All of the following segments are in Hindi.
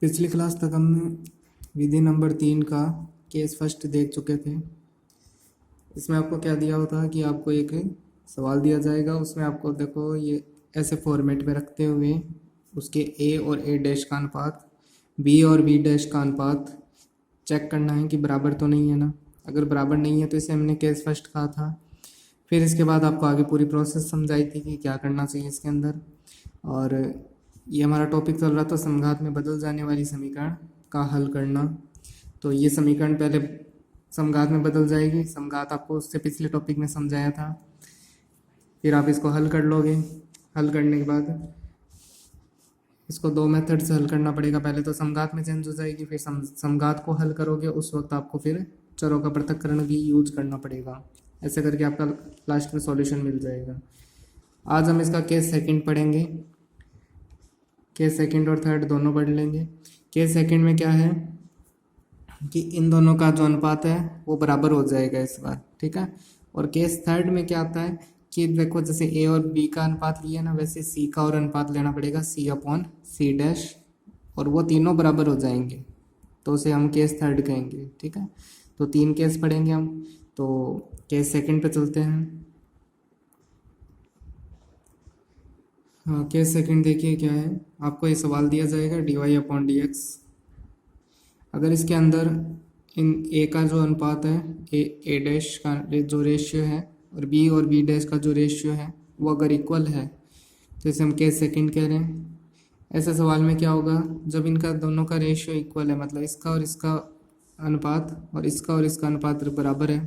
पिछली क्लास तक हमने विधि नंबर 3 का केस फर्स्ट देख चुके थे। इसमें आपको क्या दिया होता कि आपको एक सवाल दिया जाएगा, उसमें आपको देखो ये ऐसे फॉर्मेट में रखते हुए उसके ए और ए डैश का अनुपात, बी और बी डैश का अनुपात चेक करना है कि बराबर तो नहीं है ना। अगर बराबर नहीं है तो इसे हमने केस फर्स्ट कहा था। फिर इसके बाद आपको आगे पूरी प्रोसेस समझाई थी कि क्या करना चाहिए इसके अंदर। और ये हमारा टॉपिक चल रहा था समघात में बदल जाने वाली समीकरण का हल करना। तो ये समीकरण पहले समघात में बदल जाएगी। समघात आपको उससे पिछले टॉपिक में समझाया था। फिर आप इसको हल कर लोगे। हल करने के बाद इसको दो मेथड से हल करना पड़ेगा। पहले तो समघात में चेंज हो जाएगी, फिर समघात को हल करोगे उस वक्त आपको फिर चरों का पृथक्करण भी यूज करना पड़ेगा। ऐसे करके आपका लास्ट में सॉल्यूशन मिल जाएगा। आज हम इसका केस सेकंड पढ़ेंगे। केस सेकंड और थर्ड दोनों पढ़ लेंगे। केस सेकंड में क्या है कि इन दोनों का जो अनुपात है वो बराबर हो जाएगा इस बार, ठीक है। और केस थर्ड में क्या आता है कि देखो जैसे ए और बी का अनुपात लिया ना, वैसे सी का और अनुपात लेना पड़ेगा, सी अपॉन सी डैश, और वो तीनों बराबर हो जाएंगे तो उसे हम केस थर्ड कहेंगे, ठीक है। तो 3 केस पढ़ेंगे हम। तो केस सेकंड पे चलते हैं। हाँ, केस सेकंड देखिए क्या है। आपको ये सवाल दिया जाएगा d Y upon D x. अगर इसके अंदर इन ए का जो अनुपात है, ए डैश का जो रेशियो है, और बी डैश का जो रेशियो है वो अगर इक्वल है तो इसे हम केस सेकंड कह रहे हैं। ऐसे सवाल में क्या होगा, जब इनका दोनों का रेशियो इक्वल है, मतलब इसका और इसका अनुपात और इसका अनुपात बराबर है,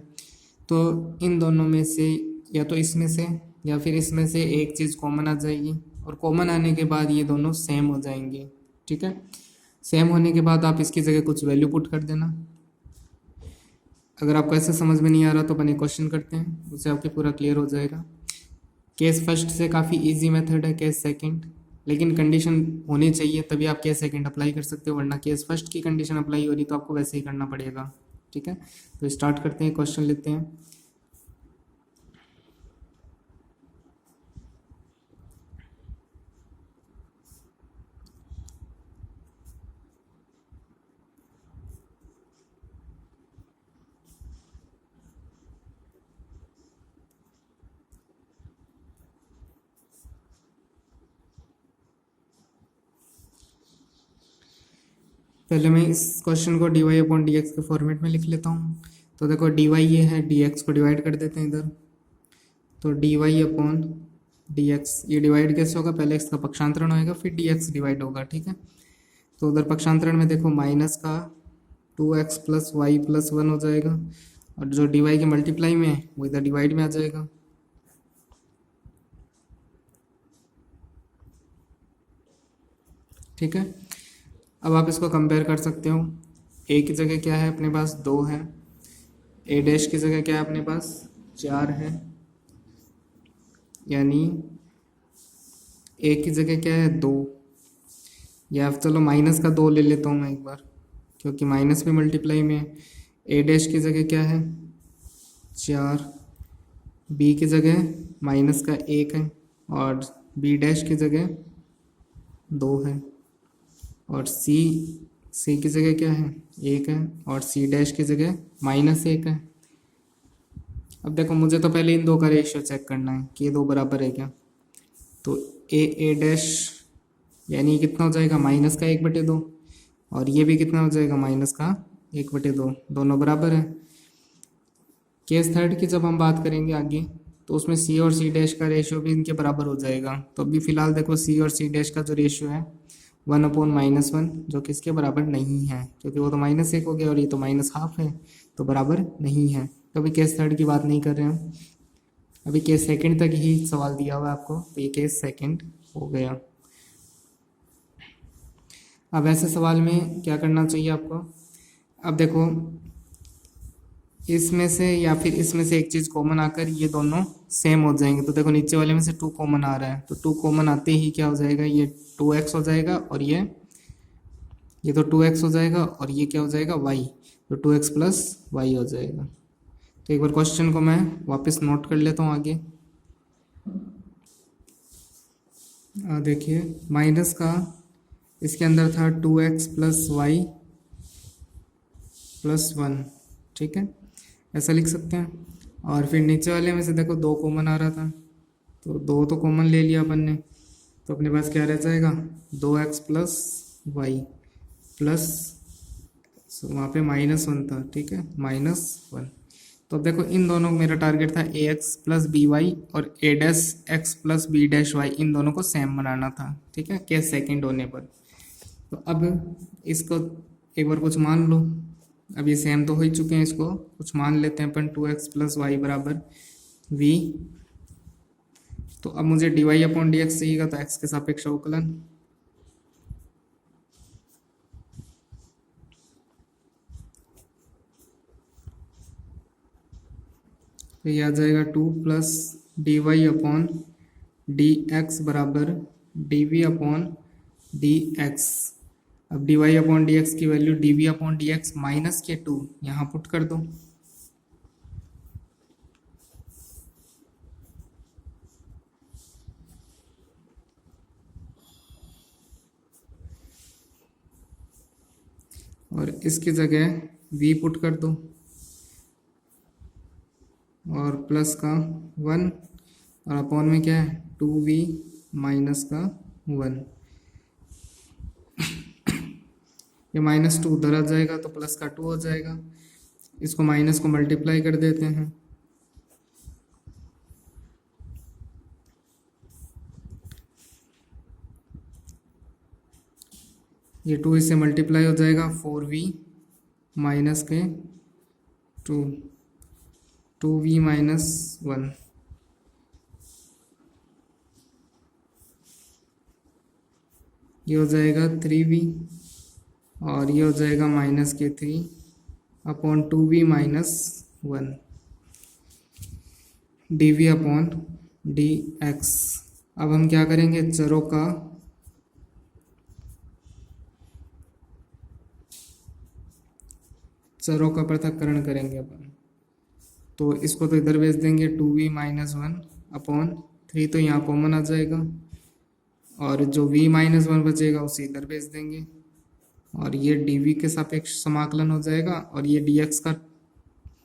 तो इन दोनों में से या तो इसमें से या फिर इसमें से एक चीज़ कॉमन आ जाएगी, और कॉमन आने के बाद ये दोनों सेम हो जाएंगे, ठीक है। सेम होने के बाद आप इसकी जगह कुछ वैल्यू पुट कर देना। अगर आपको ऐसे समझ में नहीं आ रहा तो अपन एक क्वेश्चन करते हैं, उससे आपके पूरा क्लियर हो जाएगा। केस फर्स्ट से काफ़ी इजी मेथड है केस सेकंड, लेकिन कंडीशन होनी चाहिए तभी आप केस सेकंड अप्लाई कर सकते हो, वरना केस फर्स्ट की कंडीशन अप्लाई हो रही तो आपको वैसे ही करना पड़ेगा, ठीक है। तो स्टार्ट करते हैं, क्वेश्चन लेते हैं। पहले मैं इस क्वेश्चन को d Y upon D x के फॉर्मेट में लिख लेता हूँ। तो देखो डी वाई ये है, डी एक्स को डिवाइड कर देते हैं इधर। तो d Y upon D x, ये डिवाइड कैसे होगा, पहले एक्स का पक्षांतरण होएगा फिर डी एक्स डिवाइड होगा, ठीक है। तो उधर पक्षांतरण में देखो माइनस का 2x प्लस वाई प्लस 1 हो जाएगा, और जो डी वाई के मल्टीप्लाई में है वो इधर डिवाइड में आ जाएगा, ठीक है। अब आप इसको कंपेयर कर सकते हो। ए की जगह क्या है अपने पास 2 है, ए डैश की जगह क्या है अपने पास 4 है, यानी ए की जगह क्या है 2, या चलो माइनस का 2 ले लेता हूँ मैं एक बार, क्योंकि माइनस भी मल्टीप्लाई में है। ए डैश की जगह क्या है 4, बी की जगह माइनस का 1 है, और बी डैश की जगह 2 है, और सी की जगह क्या है 1 है, और सी डैश की जगह -1 है। अब देखो मुझे तो पहले इन दो का रेशियो चेक करना है कि ये दो बराबर है क्या। तो ए डैश यानी कितना हो जाएगा माइनस का 1/2, और ये भी कितना हो जाएगा माइनस का 1/2, दोनों बराबर है। केस थर्ड की जब हम बात करेंगे आगे, तो उसमें सी और सी डैश का रेशियो भी इनके बराबर हो जाएगा। तो अभी फिलहाल देखो सी और सी डैश का जो रेशियो है 1/-1, जो कि इसके बराबर नहीं है, क्योंकि वो तो -1 हो गया और ये तो -½ है, तो बराबर नहीं है। तो अभी केस थर्ड की बात नहीं कर रहे हम, अभी केस सेकंड तक ही सवाल दिया हुआ है आपको, तो ये केस सेकंड हो गया। अब ऐसे सवाल में क्या करना चाहिए आपको, अब देखो इसमें से या फिर इसमें से एक चीज़ कॉमन आकर ये दोनों सेम हो जाएंगे। तो देखो नीचे वाले में से 2 कॉमन आ रहा है, तो 2 कॉमन आते ही क्या हो जाएगा, ये 2x हो जाएगा, और ये तो 2x हो जाएगा, और ये क्या हो जाएगा y, तो 2x प्लस वाई हो जाएगा। तो एक बार क्वेश्चन को मैं वापस नोट कर लेता हूँ आगे। देखिए माइनस का इसके अंदर था 2x प्लस वाई प्लस 1, ठीक है, ऐसा लिख सकते हैं। और फिर नीचे वाले में से देखो 2 कॉमन आ रहा था, तो 2 तो कॉमन ले लिया अपन ने, तो अपने पास क्या रह जाएगा 2x प्लस वाई प्लस, वहाँ पे -1 था, ठीक है, -1। तो अब देखो इन दोनों मेरा टारगेट था ax प्लस बी वाई और a dash x plus B dash Y, इन दोनों को सेम बनाना था, ठीक है, केस सेकंड होने पर। तो अब इसको एक बार कुछ मान लो, अब ये सेम तो हो ही चुके हैं, इसको कुछ मान लेते हैं अपन 2x प्लस वाई बराबर v। तो अब मुझे dy अपॉन डी एक्स चाहिएगा, तो x के सापेक्ष अवकलन, तो ये आ जाएगा 2 plus D Y upon D X बराबर D V upon D X. अब D Y upon D X की value D V upon D X minus के 2 यहाँ पुट कर दो, और इसकी जगह v पुट कर दो, और प्लस का 1, और अपॉन में क्या है 2v माइनस का 1। ये -2 उधर आ जाएगा तो प्लस का 2 हो जाएगा, इसको माइनस को मल्टीप्लाई कर देते हैं, ये 2 इससे मल्टीप्लाई हो जाएगा 4v माइनस के 2, 2v माइनस 1, ये हो जाएगा 3v, और ये हो जाएगा माइनस के 3 upon 2v minus 1 dv upon dx। अब हम क्या करेंगे, चरों का पृथक्करण करेंगे अपन, तो इसको तो इधर भेज देंगे 2v माइनस 1 अपॉन 3, तो यहाँ कॉमन आ जाएगा, और जो v माइनस 1 बचेगा उसे इधर भेज देंगे, और ये dv के सापेक्ष समाकलन हो जाएगा, और ये dx का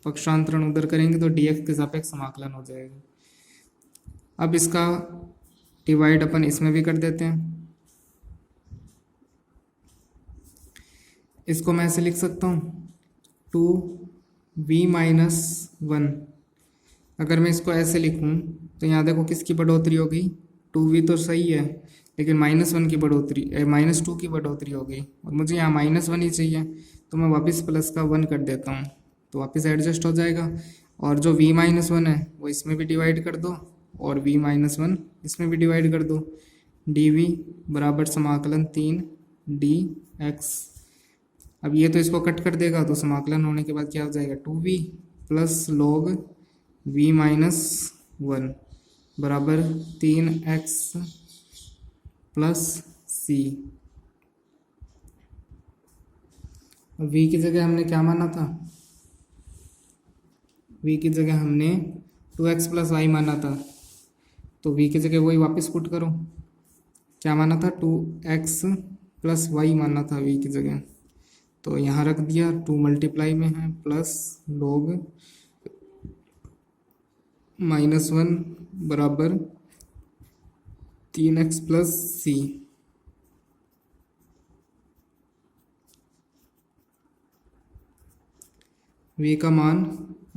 पक्षांतरण उधर करेंगे तो dx के सापेक्ष समाकलन हो जाएगा। अब इसका डिवाइड अपन इसमें भी कर देते हैं, इसको मैं ऐसे लिख सकता हूँ 2v माइनस 1। अगर मैं इसको ऐसे लिखूँ तो यहाँ देखो किसकी बढ़ोतरी हो गई, 2v तो सही है, लेकिन -1 की बढ़ोतरी, -2 की बढ़ोतरी हो गई, और मुझे यहाँ -1 ही चाहिए, तो मैं वापस प्लस का 1 कर देता हूँ, तो वापस एडजस्ट हो जाएगा। और जो v माइनस 1 है वो इसमें भी डिवाइड कर दो, और v माइनस 1 इसमें भी डिवाइड कर दो, dv बराबर समाकलन 3 dx। अब ये तो इसको कट कर देगा, तो समाकलन होने के बाद क्या हो जाएगा 2v plus log v minus 1 बराबर 3x प्लस c। v की जगह हमने क्या माना था, v की जगह हमने 2x प्लस वाई माना था, तो v की जगह वही वापस पुट करो, क्या माना था 2x प्लस वाई माना था v की जगह, तो यहाँ रख दिया, 2 मल्टीप्लाई में है प्लस log -1 बराबर 3x प्लस c। v का मान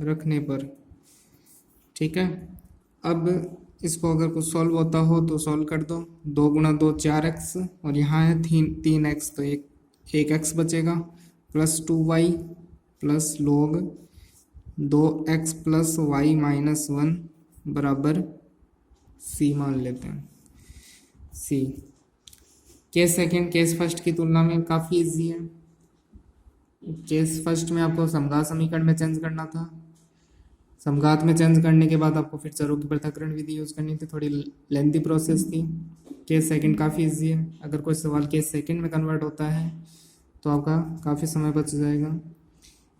रखने पर, ठीक है। अब इसको अगर कुछ सॉल्व होता हो तो सॉल्व कर दो, 2 गुणा 2 4x, और यहाँ है 3x, तो एक x बचेगा, plus 2y plus log 2x plus y minus 1 बराबर c मान लेते हैं, c। Case second case first की तुलना में काफ़ी इजी है। केस फर्स्ट में आपको समघात समीकरण में चेंज करना था, समघात में चेंज करने के बाद आपको फिर चरों की पृथक्करण विधि यूज करनी थी, थोड़ी लेंथी प्रोसेस थी। केस सेकंड काफ़ी इजी है, अगर कोई सवाल केस सेकंड में कन्वर्ट होता है तो आपका काफ़ी समय बच जाएगा।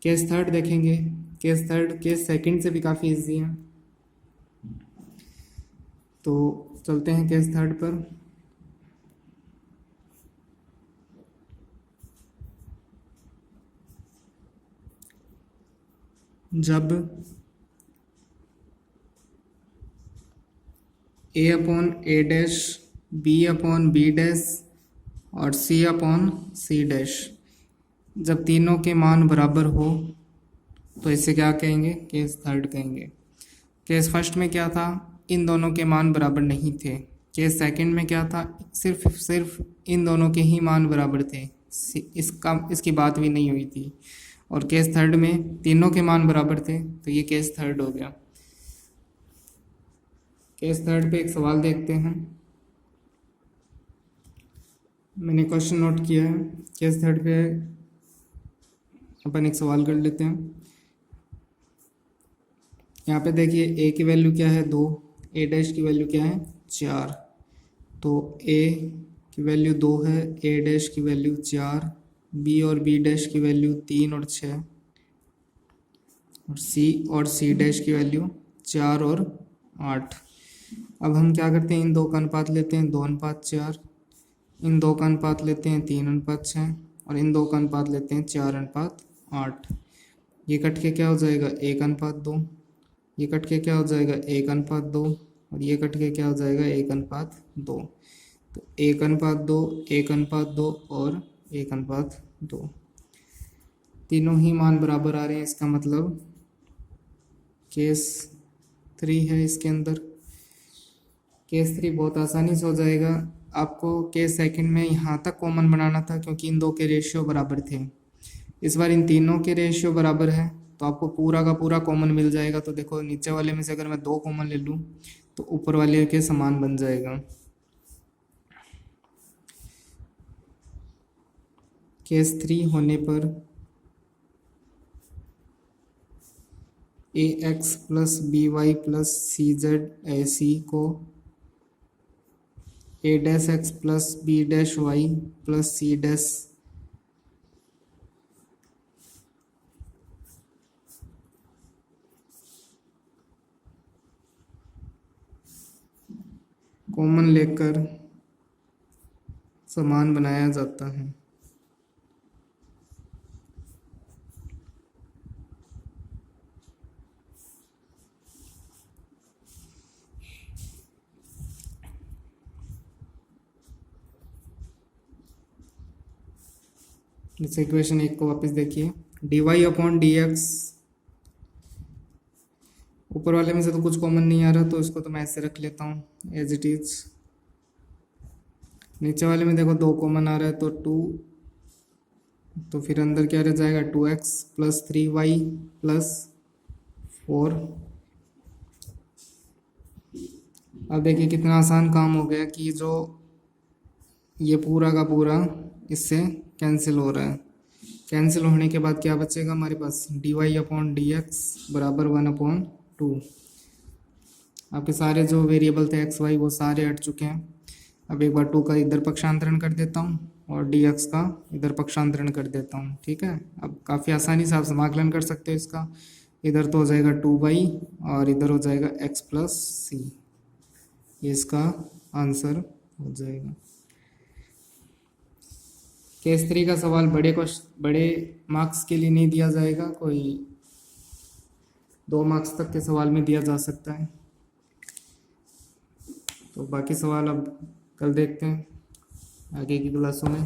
केस थर्ड देखेंगे, केस थर्ड केस सेकंड से भी काफ़ी इजी है, तो चलते हैं केस थर्ड पर। जब a upon a dash, b upon b dash और c अपॉन c डैश, जब तीनों के मान बराबर हो तो इसे क्या कहेंगे, केस थर्ड कहेंगे। केस फर्स्ट में क्या था, इन दोनों के मान बराबर नहीं थे। केस सेकंड में क्या था, सिर्फ इन दोनों के ही मान बराबर थे, इसकी बात भी नहीं हुई थी। और केस थर्ड में तीनों के मान बराबर थे, तो ये केस थर्ड हो गया। केस थर्ड पे एक सवाल देखते हैं, मैंने क्वेश्चन नोट किया है। केस थर्ड पे अपन एक सवाल कर लेते हैं। यहाँ पे देखिए a की वैल्यू क्या है 2, a डैश की वैल्यू क्या है 4, तो a की वैल्यू 2 है, a डैश की वैल्यू 4, b और b डैश की वैल्यू 3 और 6, और c डैश की वैल्यू 4 और 8। अब हम क्या करते हैं, इन दो का अनुपात लेते हैं 2:4, इन दो का अनुपात लेते हैं 3:6 और इन दो का अनुपात लेते हैं 4:8। ये कट के क्या हो जाएगा 1:2, ये कट के क्या हो जाएगा 1:2 और ये कट के क्या हो जाएगा 1:2। तो 1:2, 1:2 और 1:2, तीनों ही मान बराबर आ रहे हैं। इसका मतलब केस 3 है इसके अंदर। केस 3 बहुत आसानी से हो जाएगा। आपको केस सेकंड में यहाँ तक कॉमन बनाना था क्योंकि इन दो के रेशियो बराबर थे। इस बार इन तीनों के रेशियो बराबर है तो आपको पूरा का पूरा कॉमन मिल जाएगा। तो देखो नीचे वाले में से अगर मैं 2 कॉमन ले लूँ तो ऊपर वाले के समान बन जाएगा। केस 3 होने पर ax plus by plus c को a dash x plus b dash y plus c dash common लेकर समान बनाया जाता है। इस इक्वेशन 1 को वापस देखिए, dy अपॉन डी एक्स, ऊपर वाले में से तो कुछ कॉमन नहीं आ रहा तो इसको तो मैं ऐसे रख लेता हूँ एज इट इज। नीचे वाले में देखो 2 कॉमन आ रहा है तो 2, तो फिर अंदर क्या रह जाएगा 2x प्लस 3y प्लस 4। अब देखिए कितना आसान काम हो गया कि जो ये पूरा का पूरा इससे कैंसिल हो रहा है। कैंसिल होने के बाद क्या बचेगा हमारे पास, dy अपॉन डी एक्स बराबर 1/2। आपके सारे जो वेरिएबल थे x y वो सारे हट चुके हैं। अब एक बार 2 का इधर पक्षांतरण कर देता हूँ और dx का इधर पक्षांतरण कर देता हूँ। ठीक है, अब काफ़ी आसानी से आप समाकलन कर सकते हो इसका। इधर तो हो जाएगा 2y और इधर हो जाएगा x प्लस सी, ये इसका आंसर हो जाएगा। केस 3 का सवाल बड़े मार्क्स के लिए नहीं दिया जाएगा, कोई 2 मार्क्स तक के सवाल में दिया जा सकता है। तो बाकी सवाल अब कल देखते हैं आगे की क्लासों में।